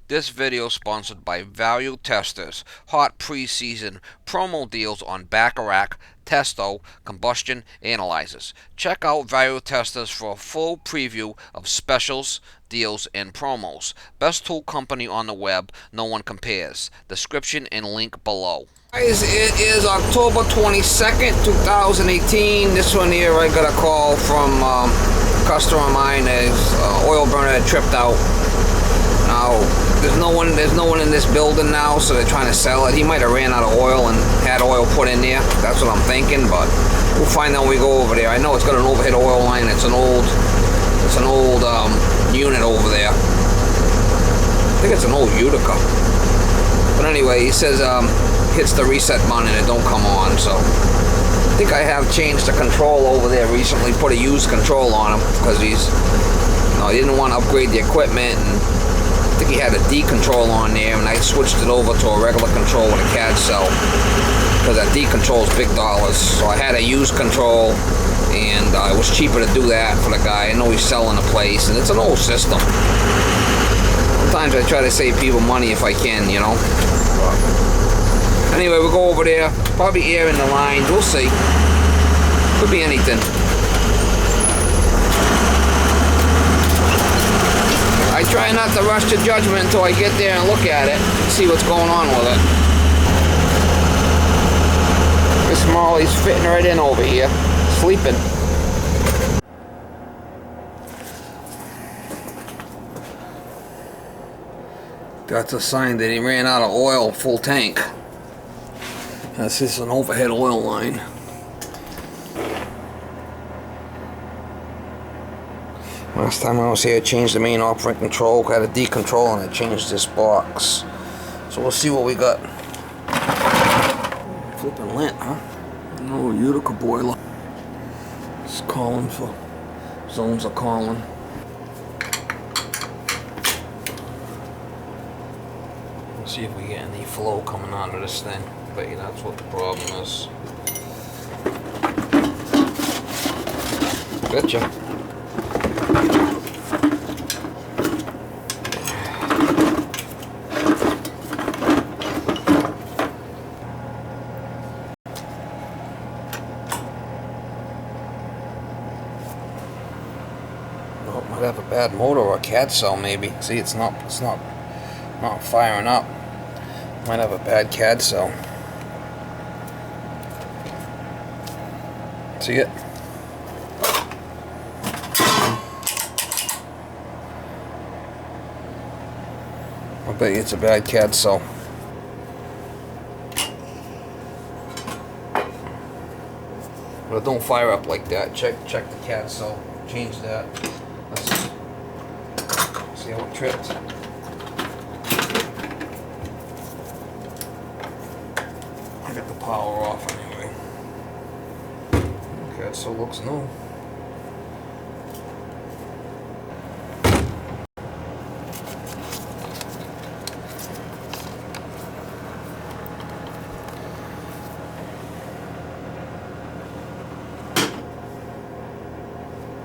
This video is sponsored by Value Testers. Hot preseason promo deals on Bacharach, Testo, combustion analyzers. Check out Value Testers for a full preview of specials, deals, and promos. Best tool company on the web, no one compares. Description and link below. Guys, it is October 22nd, 2018. This one here, I got a call from a customer of mine. His oil burner had tripped out. Now, there's no one in this building now, so they're trying to sell it. He might have ran out of oil and had oil put in there. That's what I'm thinking, but we'll find out when we go over there. I know it's got an overhead oil line. It's an old unit over there. I think it's an old Utica. But anyway, he says hits the reset button and it don't come on. So I think I have changed the control over there recently. Put a used control on him because he didn't want to upgrade the equipment, and I think he had a D control on there, and I switched it over to a regular control with a CAD cell because that D control is big dollars. So I had a used control, and it was cheaper to do that for the guy. I know he's selling the place, and it's an old system. Sometimes I try to save people money if I can, you know. But anyway, we'll go over there. Probably air in the lines. We'll see. Could be anything. I try not to rush to judgment until I get there and look at it and see what's going on with it. This Molly's fitting right in over here, sleeping. That's a sign that he ran out of oil, full tank. That's just an overhead oil line. Last time I was here, I changed the main operating control, had a D control, and I changed this box. So we'll see what we got. Flipping lint, huh? No Utica boiler. It's calling for zones are calling. Let's see if we get any flow coming out of this thing. I bet you that's what the problem is. Betcha. Might have a bad motor or a CAD cell maybe. See, it's not firing up. Might have a bad CAD cell. See it? I bet you it's a bad CAD cell. But it don't fire up like that. Check the CAD cell. Change that. Let's see how it tripped. I got the power off anyway. Okay, so looks new.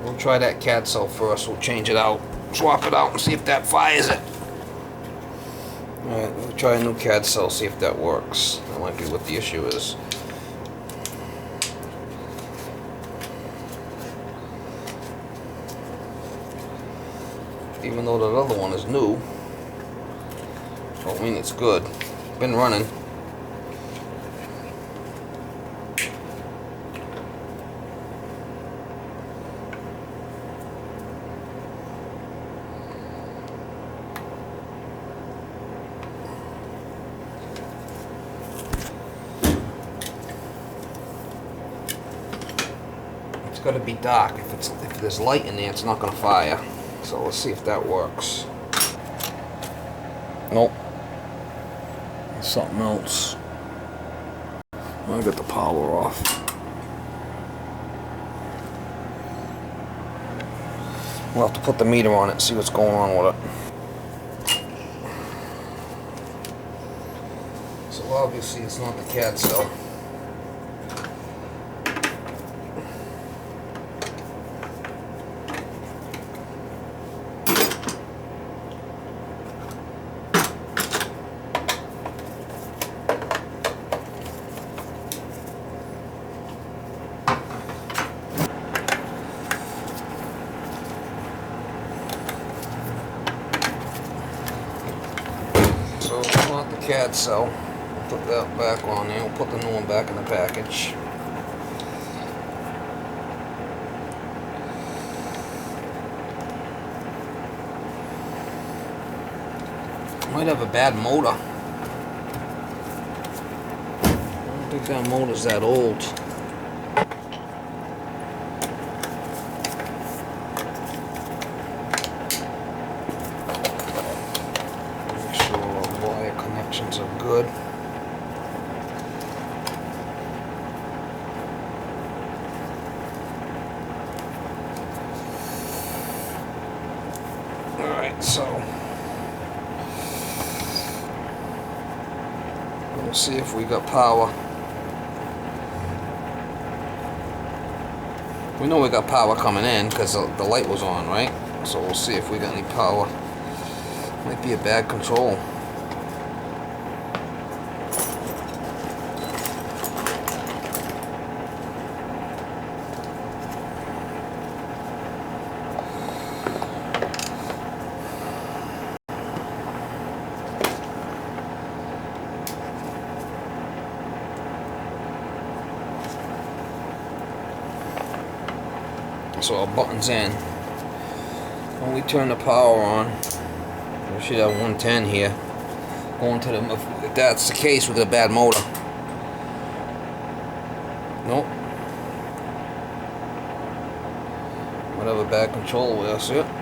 We'll try that CAD cell first. We'll change it out, swap it out, and see if that fires it. Alright, we'll try a new CAD cell, see if that works. That might be what the issue is. Even though that other one is new, don't mean it's good. Been running. It's got to be dark. If there's light in there, it's not going to fire. So let's see if that works. Nope. It's something else. I got the power off. We'll have to put the meter on it and see what's going on with it. So obviously it's not the CAD cell. not the CAD cell. We'll put that back on there. We'll put the new one back in the package. Might have a bad motor. I don't think that motor's that old. Make sure our wire connections are good. Alright, so we'll see if we got power. We know we got power coming in because the light was on, right? So we'll see if we got any power. Might be a bad control. So our button's in. When we turn the power on, we should have 110 here. Going to the, if that's the case, we got a bad motor. Nope. Might have a bad control with us, yeah.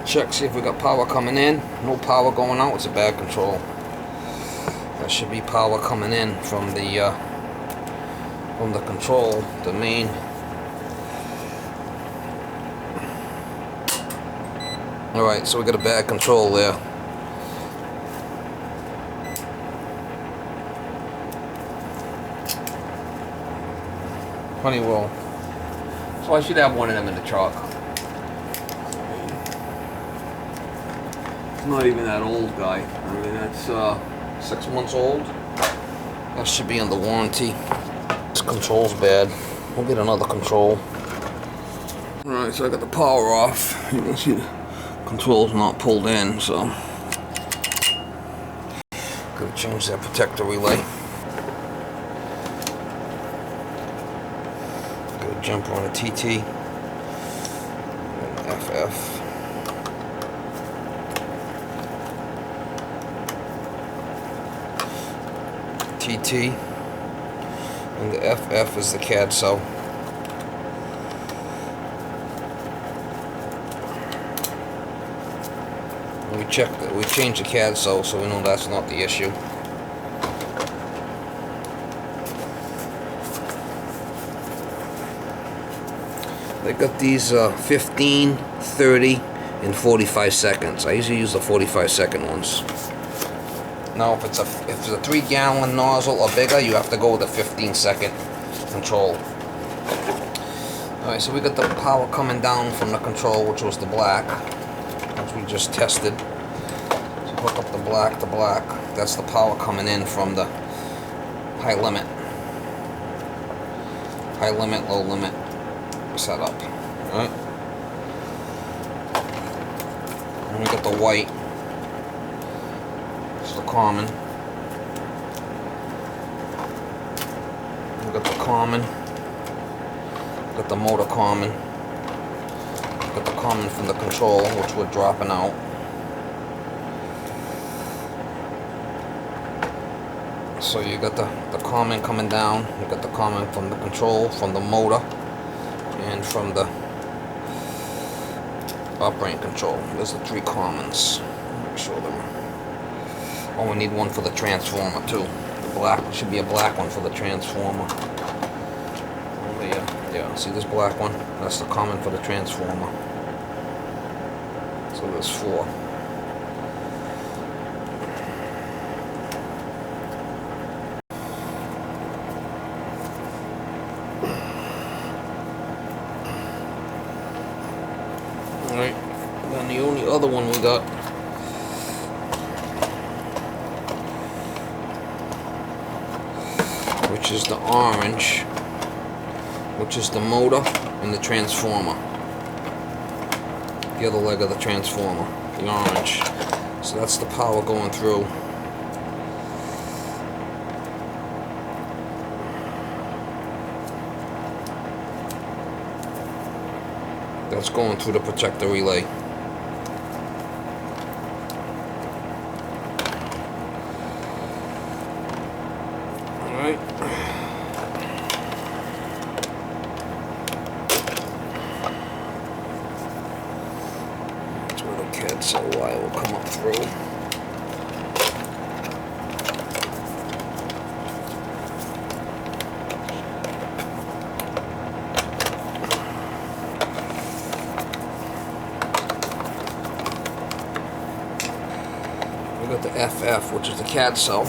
Check, see if we got power coming in. No power going out, it's a bad control. There should be power coming in from the control, the main. Alright, so we got a bad control there. Honeywell. So I should have one of them in the truck. Not even that old, guy. I mean, that's 6 months old. That should be under warranty. This control's bad. We'll get another control. Alright, so I got the power off. You can see the control's not pulled in, so gotta change that protector relay. Gotta jump on a TT and FF. TT, and the FF is the CAD cell. And we checked that, we changed the CAD cell, so we know that's not the issue. They got these 15, 30, and 45 seconds. I usually use the 45-second ones. Now, if it's a 3-gallon nozzle or bigger, you have to go with a 15-second control. Alright, so we got the power coming down from the control, which was the black, which we just tested. So hook up the black to black. That's the power coming in from the high limit. High limit, low limit setup. Alright. And we got the white. The common. We got the common. Got the motor common. Got the common from the control, which we're dropping out. So you got the common coming down. You got the common from the control, from the motor, and from the operating control. There's the 3 commons. Make sure them. Oh, we need one for the transformer too. The black should be a black one for the transformer. Oh, yeah. See this black one? That's the common for the transformer. So there's 4. Alright. Then the only the other one we got. Which is the orange, which is the motor and the transformer. The other leg of the transformer, the orange. So that's the power going through. That's going through the protector relay. Alright. That's where the cat cell wire will come up through. We got the FF, which is the CAD cell.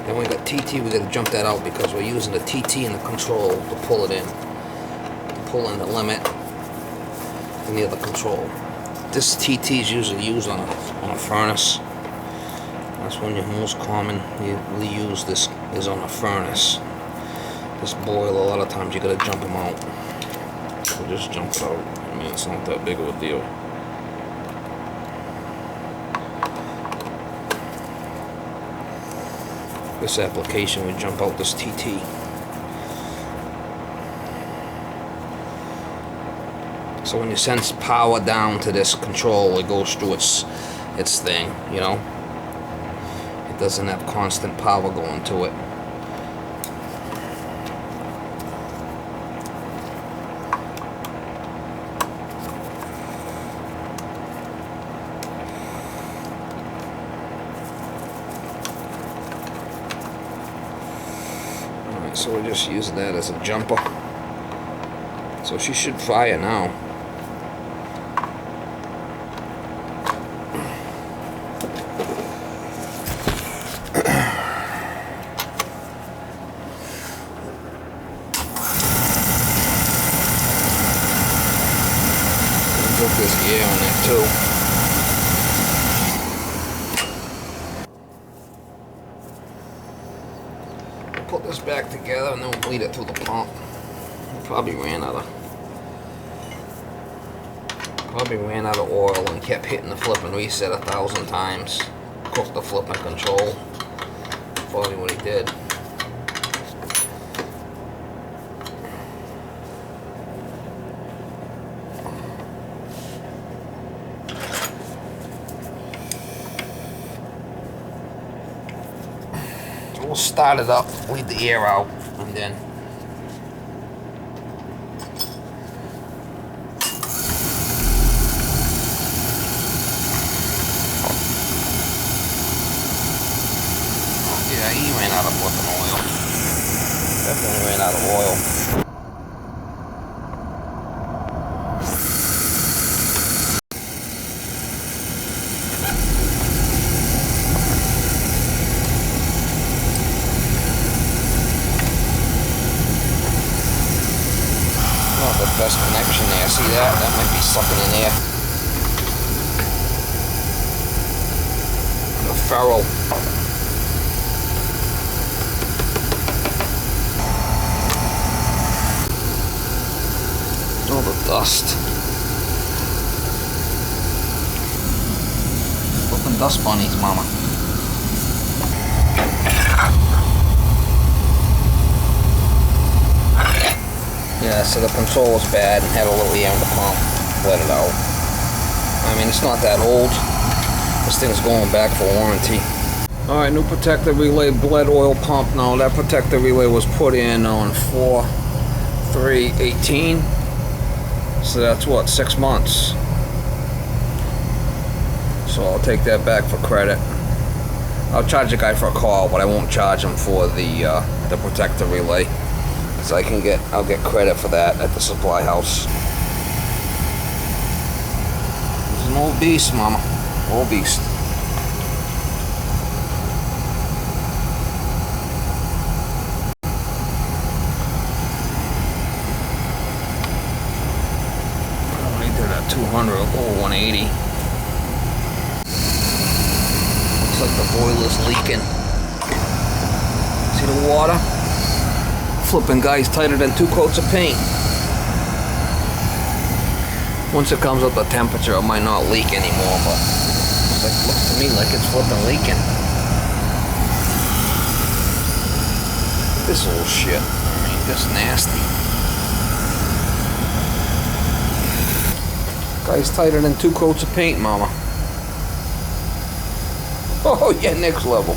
Then we got TT, we got to jump that out because we're using the TT and the control to pull it in. To pull in the limit and the other control. This TT is usually used on a furnace. That's when you're most commonly use this is on a furnace. This boiler, a lot of times you got to jump them out. So just jump it out. I mean, it's not that big of a deal. This application, we jump out this TT. So when you send power down to this control, it goes through its thing, you know. It doesn't have constant power going to it. So we're just using that as a jumper. So she should fire now. Put this air on it too. Put this back together and then we'll bleed it through the pump. Probably ran out of oil and kept hitting the flip and reset 1,000 times. Cooked the flip and control. Probably what he did. We'll start it up, leave the air out, and then yeah, he ran out of flipping oil. Definitely ran out of oil. The best connection there. See that? That might be sucking in there. The ferrule. All the dust. Flipping dust bunnies, mama. Yeah, so the control was bad and had a little air in the pump. Let it out. I mean, it's not that old. This thing's going back for warranty. Alright, new protector relay, bled oil pump. Now, that protector relay was put in on 318. So that's what, 6 months. So I'll take that back for credit. I'll charge the guy for a call, but I won't charge him for the protector relay. So I'll get credit for that at the supply house. It's an old beast, mama. Old beast. I only did a 200 or 180. Looks like the boiler's leaking. See the water? Flipping guy's tighter than 2 coats of paint. Once it comes up to temperature, it might not leak anymore, but it looks to me like it's flipping leaking. This old shit. I mean, just nasty. Guy's tighter than 2 coats of paint, mama. Oh yeah, next level.